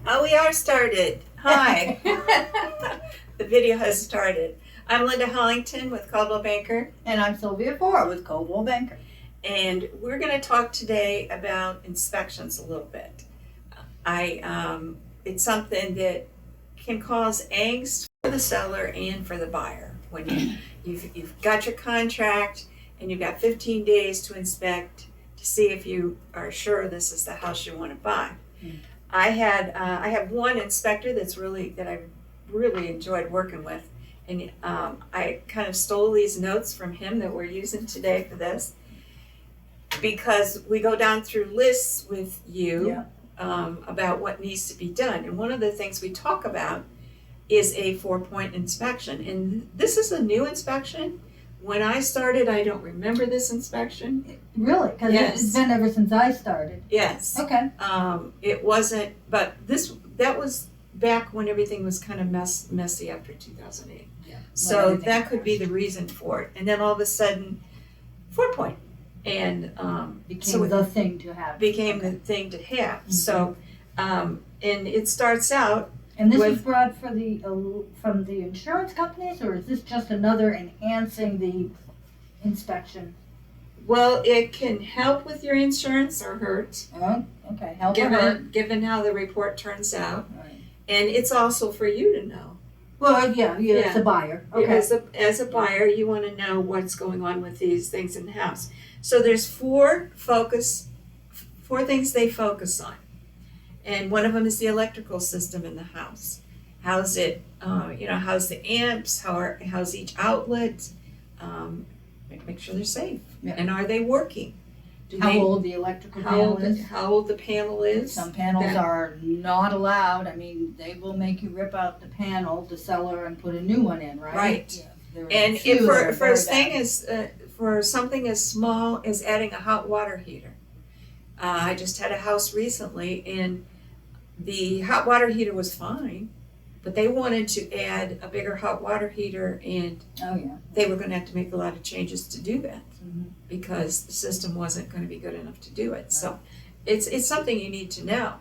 Oh, we are started. Hi. The video has started. I'm Linda Hollington with Coldwell Banker, And I'm Sylvia Ford with Coldwell Banker. and we're going to talk today about inspections a little bit. It's something that can cause angst for the seller and for the buyer. When you've got your contract and you've got 15 days to inspect to see if you are sure this is the house you want to buy. I have one inspector that I really enjoyed working with, and I kind of stole these notes from him that we're using today for this, because we go down through lists with you about what needs to be done, and one of the things we talk about is a 4-point inspection, and this is a new inspection. When I started, I don't remember this inspection. Really? Because Yes. it's been ever since I started. Yes. Okay. It wasn't, but that was back when everything was kind of messy after 2008. Yeah. So that could be the reason for it. And then all of a sudden, 4-point, and Became so it the thing to have. became Okay. the thing to have. Mhm. So, and it starts out. And this with- was brought for from the insurance companies, or is this just another enhancing the inspection? Well, it can help with your insurance or hurt, Oh, okay. Help or hurt. given how the report turns out, All right. and it's also for you to know. Well, yeah, it's a buyer. Okay. As a buyer, you want to know what's going on with these things in the house. So there's four things they focus on, and one of them is the electrical system in the house. How's it? How's the amps? How's each outlet? Make sure they're safe, Yeah. and are they working? How old the electrical panel is? How old the panel is? Some panels That- are not allowed. I mean, they will make you rip out the panel, the seller, and put a new one in, right? Right. Yeah. There are And a few if that are for very a thing bad. for something as small as adding a hot water heater. I just had a house recently, and the hot water heater was fine, but they wanted to add a bigger hot water heater, and Oh, yeah. they were going to have to make a lot of changes to do that Mhm. because the system wasn't going to be good enough to do it. So it's something you need to know.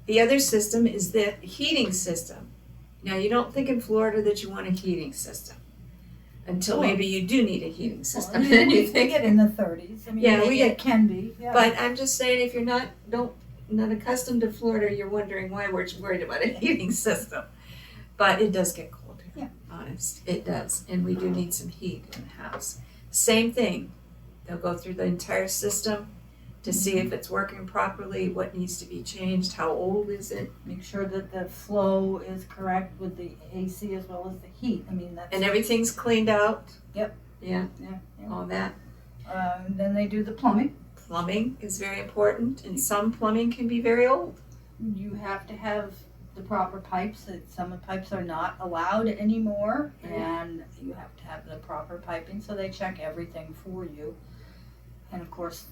The other system is the heating system. Now, you don't think in Florida that you want a heating system until Well, maybe you do need a heating system. Well, Then you we think, get in the 30s. I mean, Yeah, we it can be. Yeah. but I'm just saying, if you're not accustomed to Florida, you're wondering why we're worried about a heating system. But it does get cold here. Yeah. Honest, it does, and we do need some heat in the house. Same thing. They'll go through the entire system to see if it's working properly, what needs to be changed, how old is it, Make sure that the flow is correct with the AC as well as the heat. I mean, that's. and everything's cleaned out. Yep. Yeah, Yeah. all that. Then they do the plumbing. Plumbing is very important, and some plumbing can be very old. You have to have the proper pipes. Some of the pipes are not allowed anymore, and you have to have the proper piping. So they check everything for you. And of course,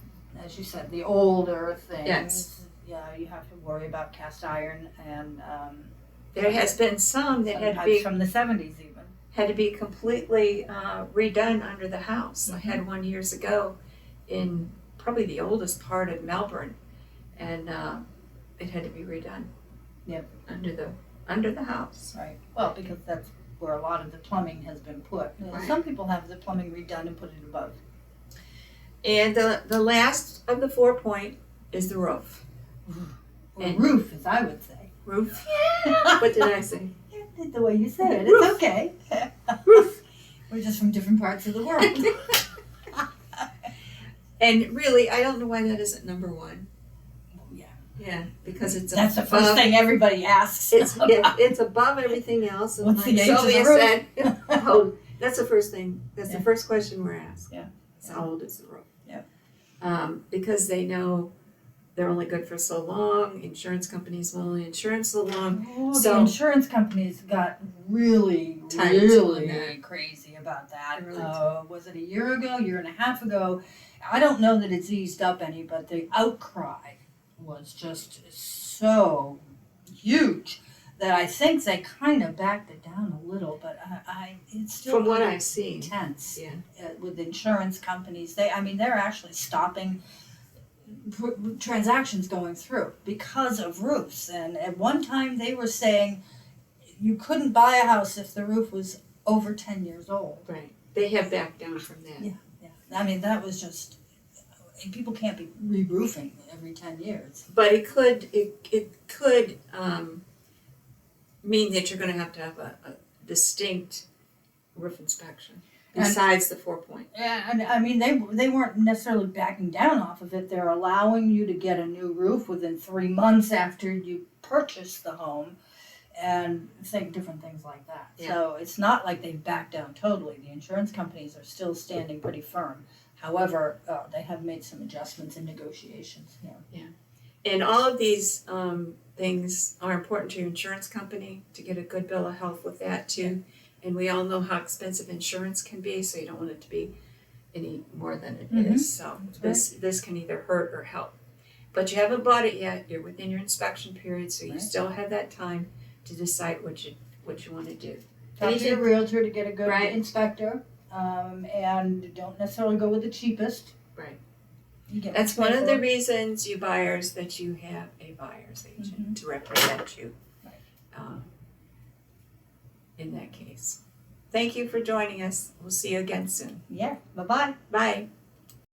as you said, the older things. Yes. Yeah, you have to worry about cast iron and There has been some that some had to pipes be from the 70s even. completely redone under the house. I had one years ago in probably the oldest part of Melbourne, and it had to be redone. Yep. Under the house. Right. Well, because that's where a lot of the plumbing has been put. Right. Some people have the plumbing redone and put it above. And the last of the 4-point is the roof. Or And- roof, as I would say. Roof. What did I say? The way you said it, Roof. it's okay. Roof. We're just from different parts of the world. And really, I don't know why that isn't number one. Yeah. Yeah, because it's That's the above, first thing everybody asks. it's above everything else. And What's like the age of the Sylvia roof? said, oh, that's the first thing. That's Yeah. the first question we're asked. Yeah. Is how old is the roof? Yeah. Because they know they're only good for so long. Insurance companies will only insure so long. Oh, So- the insurance companies got really, Tight on really that. crazy about that. They really Was it a year ago, year and a half ago? I don't know that it's eased up any, but the outcry was just so huge that I think they kind of backed it down a little, but it's still From what I've seen. intense Yeah. with insurance companies. They're actually stopping transactions going through because of roofs. And at one time they were saying you couldn't buy a house if the roof was over 10 years old. Right. They have backed down from that. Yeah. I mean, that was just, and people can't be re-roofing every 10 years. But it could mean that you're going to have a distinct roof inspection besides the 4-point. Yeah, and I mean, they weren't necessarily backing down off of it. They're allowing you to get a new roof within 3 months after you purchase the home, and different things like that. Yeah. So it's not like they've backed down totally. The insurance companies are still standing pretty firm. However, they have made some adjustments in negotiations. Yeah. And all of these things are important to your insurance company to get a good bill of health with that too. And we all know how expensive insurance can be, so you don't want it to be any more than it is. So this can either hurt or help. But you haven't bought it yet. You're within your inspection period, so you still have that time to decide what you want to do. Talk to your realtor to get a good Right. inspector, and don't necessarily go with the cheapest. Right. You get That's what you one pay of the for. reasons, you buyers, that you have a buyer's agent to represent you in that case. Thank you for joining us. We'll see you again soon. Yeah. Bye-bye. Bye.